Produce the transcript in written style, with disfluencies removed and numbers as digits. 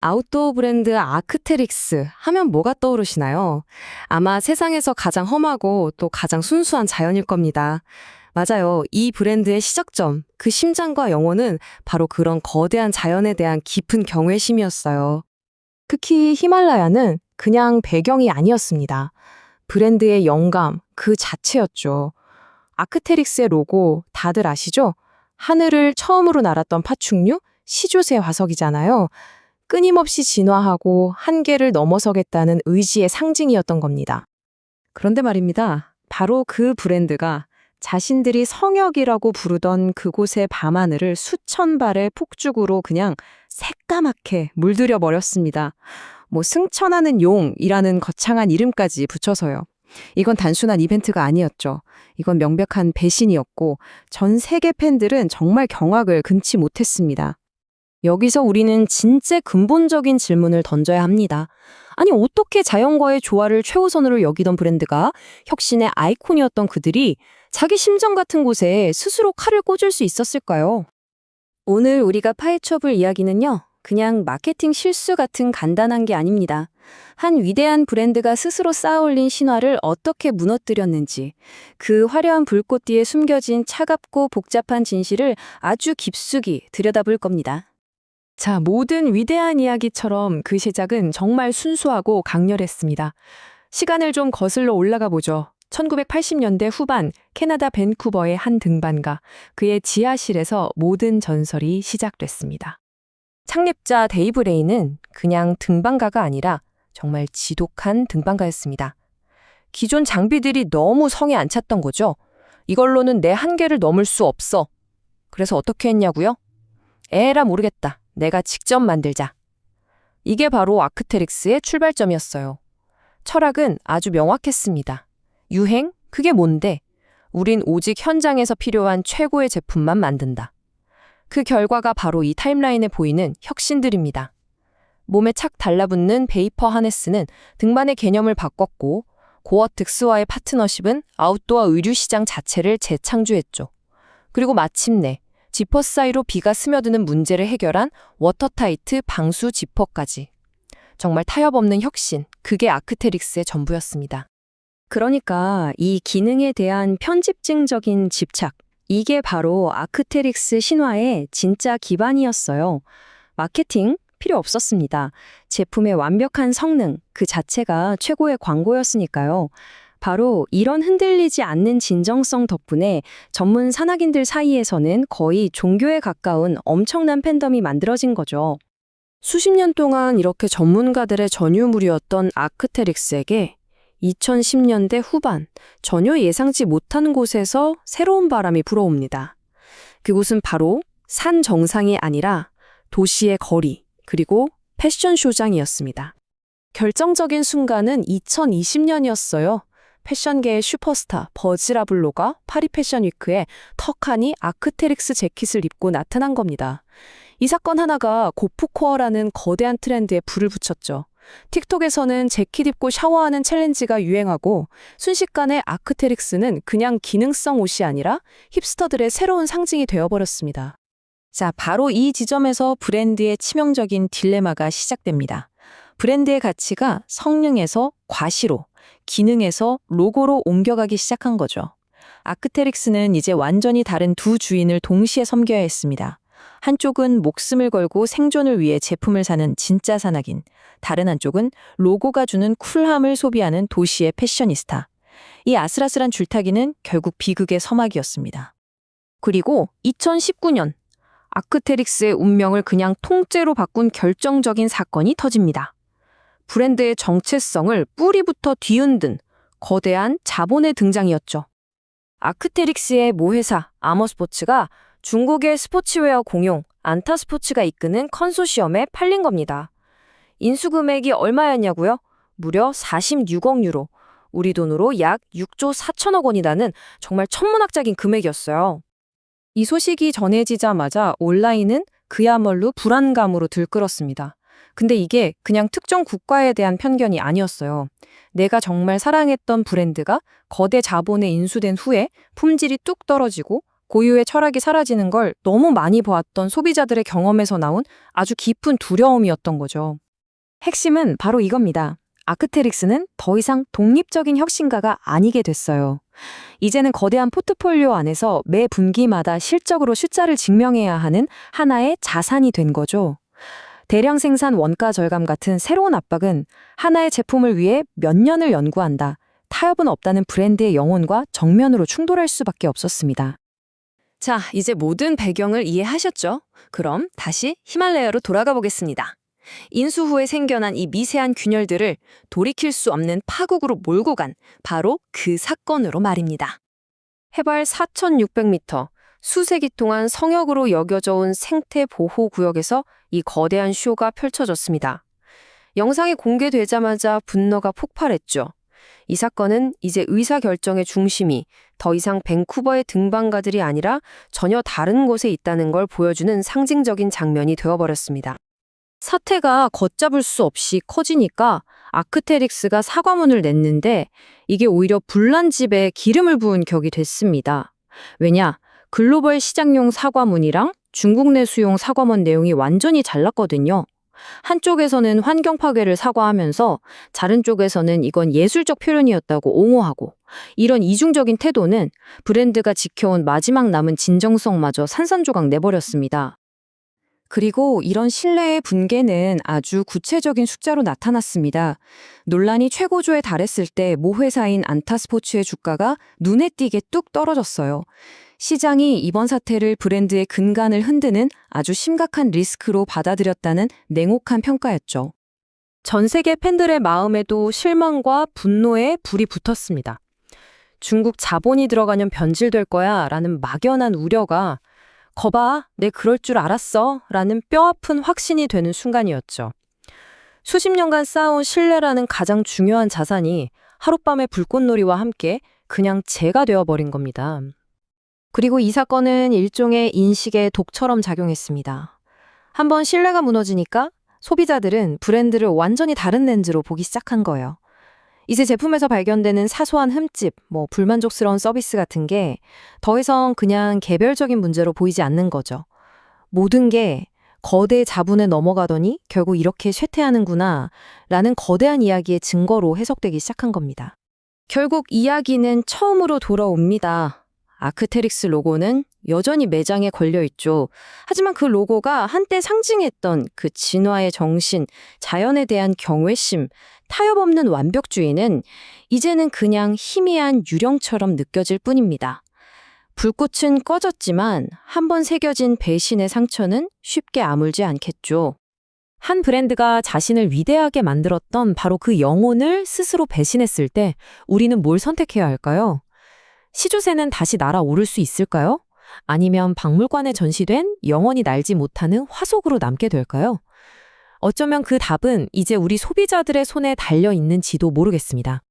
아웃도어 브랜드 아크테릭스 하면 뭐가 떠오르시나요? 아마 세상에서 가장 험하고 또 가장 순수한 자연일 겁니다. 맞아요. 이 브랜드의 시작점, 그 심장과 영혼은 바로 그런 거대한 자연에 대한 깊은 경외심이었어요. 특히 히말라야는 그냥 배경이 아니었습니다. 브랜드의 영감 그 자체였죠. 아크테릭스의 로고 다들 아시죠? 하늘을 처음으로 날았던 파충류 시조새 화석이잖아요. 끊임없이 진화하고 한계를 넘어서겠다는 의지의 상징이었던 겁니다. 그런데 말입니다. 바로 그 브랜드가 자신들이 성역이라고 부르던 그곳의 밤하늘을 수천 발의 폭죽으로 그냥 새까맣게 물들여 버렸습니다. 승천하는 용이라는 거창한 이름까지 붙여서요. 이건 단순한 이벤트가 아니었죠. 이건 명백한 배신이었고 전 세계 팬들은 정말 경악을 금치 못했습니다. 여기서 우리는 진짜 근본적인 질문을 던져야 합니다. 아니, 어떻게 자연과의 조화를 최우선으로 여기던 브랜드가 혁신의 아이콘이었던 그들이 자기 심정 같은 곳에 스스로 칼을 꽂을 수 있었을까요? 오늘 우리가 파헤쳐볼 이야기는요, 그냥 마케팅 실수 같은 간단한 게 아닙니다. 한 위대한 브랜드가 스스로 쌓아올린 신화를 어떻게 무너뜨렸는지, 그 화려한 불꽃 뒤에 숨겨진 차갑고 복잡한 진실을 아주 깊숙이 들여다볼 겁니다. 자, 모든 위대한 이야기처럼 그 시작은 정말 순수하고 강렬했습니다. 시간을 좀 거슬러 올라가 보죠. 1980년대 후반 캐나다 밴쿠버의 한 등반가, 그의 지하실에서 모든 전설이 시작됐습니다. 창립자 데이브 레이는 그냥 등반가가 아니라 정말 지독한 등반가였습니다. 기존 장비들이 너무 성에 안 찼던 거죠. 이걸로는 내 한계를 넘을 수 없어. 그래서 어떻게 했냐고요? 에라 모르겠다. 내가 직접 만들자. 이게 바로 아크테릭스의 출발점이었어요. 철학은 아주 명확했습니다. 유행? 그게 뭔데? 우린 오직 현장에서 필요한 최고의 제품만 만든다. 그 결과가 바로 이 타임라인에 보이는 혁신들입니다. 몸에 착 달라붙는 베이퍼 하네스는 등반의 개념을 바꿨고, 고어텍스와의 파트너십은 아웃도어 의류 시장 자체를 재창조했죠. 그리고 마침내 지퍼 사이로 비가 스며드는 문제를 해결한 워터타이트 방수 지퍼까지. 정말 타협 없는 혁신, 그게 아크테릭스의 전부였습니다. 그러니까 이 기능에 대한 편집증적인 집착, 이게 바로 아크테릭스 신화의 진짜 기반이었어요. 마케팅 필요 없었습니다. 제품의 완벽한 성능, 그 자체가 최고의 광고였으니까요. 바로 이런 흔들리지 않는 진정성 덕분에 전문 산악인들 사이에서는 거의 종교에 가까운 엄청난 팬덤이 만들어진 거죠. 수십 년 동안 이렇게 전문가들의 전유물이었던 아크테릭스에게 2010년대 후반 전혀 예상치 못한 곳에서 새로운 바람이 불어옵니다. 그곳은 바로 산 정상이 아니라 도시의 거리, 그리고 패션쇼장이었습니다. 결정적인 순간은 2020년이었어요. 패션계의 슈퍼스타 버즈라블로가 파리 패션위크에 턱하니 아크테릭스 재킷을 입고 나타난 겁니다. 이 사건 하나가 고프코어라는 거대한 트렌드에 불을 붙였죠. 틱톡에서는 재킷 입고 샤워하는 챌린지가 유행하고, 순식간에 아크테릭스는 그냥 기능성 옷이 아니라 힙스터들의 새로운 상징이 되어버렸습니다. 자, 바로 이 지점에서 브랜드의 치명적인 딜레마가 시작됩니다. 브랜드의 가치가 성능에서 과시로, 기능에서 로고로 옮겨가기 시작한 거죠. 아크테릭스는 이제 완전히 다른 두 주인을 동시에 섬겨야 했습니다. 한쪽은 목숨을 걸고 생존을 위해 제품을 사는 진짜 산악인, 다른 한쪽은 로고가 주는 쿨함을 소비하는 도시의 패셔니스타. 이 아슬아슬한 줄타기는 결국 비극의 서막이었습니다. 그리고 2019년, 아크테릭스의 운명을 그냥 통째로 바꾼 결정적인 사건이 터집니다. 브랜드의 정체성을 뿌리부터 뒤흔든 거대한 자본의 등장이었죠. 아크테릭스의 모회사 아머스포츠가 중국의 스포츠웨어 공용 안타스포츠가 이끄는 컨소시엄에 팔린 겁니다. 인수금액이 얼마였냐고요? 무려 46억 유로, 우리 돈으로 약 6조 4천억 원이라는 정말 천문학적인 금액이었어요. 이 소식이 전해지자마자 온라인은 그야말로 불안감으로 들끓었습니다. 근데 이게 그냥 특정 국가에 대한 편견이 아니었어요. 내가 정말 사랑했던 브랜드가 거대 자본에 인수된 후에 품질이 뚝 떨어지고 고유의 철학이 사라지는 걸 너무 많이 보았던 소비자들의 경험에서 나온 아주 깊은 두려움이었던 거죠. 핵심은 바로 이겁니다. 아크테릭스는 더 이상 독립적인 혁신가가 아니게 됐어요. 이제는 거대한 포트폴리오 안에서 매 분기마다 실적으로 숫자를 증명해야 하는 하나의 자산이 된 거죠. 대량 생산 원가 절감 같은 새로운 압박은 하나의 제품을 위해 몇 년을 연구한다, 타협은 없다는 브랜드의 영혼과 정면으로 충돌할 수밖에 없었습니다. 자, 이제 모든 배경을 이해하셨죠? 그럼 다시 히말라야로 돌아가 보겠습니다. 인수 후에 생겨난 이 미세한 균열들을 돌이킬 수 없는 파국으로 몰고 간 바로 그 사건으로 말입니다. 해발 4,600m, 수세기 동안 성역으로 여겨져 온 생태 보호 구역에서 이 거대한 쇼가 펼쳐졌습니다. 영상이 공개되자마자 분노가 폭발했죠. 이 사건은 이제 의사결정의 중심이 더 이상 밴쿠버의 등반가들이 아니라 전혀 다른 곳에 있다는 걸 보여주는 상징적인 장면이 되어버렸습니다. 사태가 걷잡을 수 없이 커지니까 아크테릭스가 사과문을 냈는데 이게 오히려 불난집에 기름을 부은 격이 됐습니다. 왜냐? 글로벌 시장용 사과문이랑 중국 내 수용 사과문 내용이 완전히 달랐거든요. 한쪽에서는 환경 파괴를 사과하면서 다른 쪽에서는 이건 예술적 표현이었다고 옹호하고, 이런 이중적인 태도는 브랜드가 지켜온 마지막 남은 진정성마저 산산조각 내버렸습니다. 그리고 이런 신뢰의 붕괴는 아주 구체적인 숫자로 나타났습니다. 논란이 최고조에 달했을 때 모 회사인 안타스포츠의 주가가 눈에 띄게 뚝 떨어졌어요. 시장이 이번 사태를 브랜드의 근간을 흔드는 아주 심각한 리스크로 받아들였다는 냉혹한 평가였죠. 전 세계 팬들의 마음에도 실망과 분노의 불이 붙었습니다. 중국 자본이 들어가면 변질될 거야 라는 막연한 우려가 거봐, 내 그럴 줄 알았어 라는 뼈아픈 확신이 되는 순간이었죠. 수십 년간 쌓아온 신뢰라는 가장 중요한 자산이 하룻밤의 불꽃놀이와 함께 그냥 재가 되어버린 겁니다. 그리고 이 사건은 일종의 인식의 독처럼 작용했습니다. 한번 신뢰가 무너지니까 소비자들은 브랜드를 완전히 다른 렌즈로 보기 시작한 거예요. 이제 제품에서 발견되는 사소한 흠집, 불만족스러운 서비스 같은 게 더 이상 그냥 개별적인 문제로 보이지 않는 거죠. 모든 게 거대 자본에 넘어가더니 결국 이렇게 쇠퇴하는구나 라는 거대한 이야기의 증거로 해석되기 시작한 겁니다. 결국 이야기는 처음으로 돌아옵니다. 아크테릭스 로고는 여전히 매장에 걸려있죠. 하지만 그 로고가 한때 상징했던 그 진화의 정신, 자연에 대한 경외심, 타협 없는 완벽주의는 이제는 그냥 희미한 유령처럼 느껴질 뿐입니다. 불꽃은 꺼졌지만 한번 새겨진 배신의 상처는 쉽게 아물지 않겠죠. 한 브랜드가 자신을 위대하게 만들었던 바로 그 영혼을 스스로 배신했을 때 우리는 뭘 선택해야 할까요? 시조새는 다시 날아오를 수 있을까요? 아니면 박물관에 전시된 영원히 날지 못하는 화석으로 남게 될까요? 어쩌면 그 답은 이제 우리 소비자들의 손에 달려 있는지도 모르겠습니다.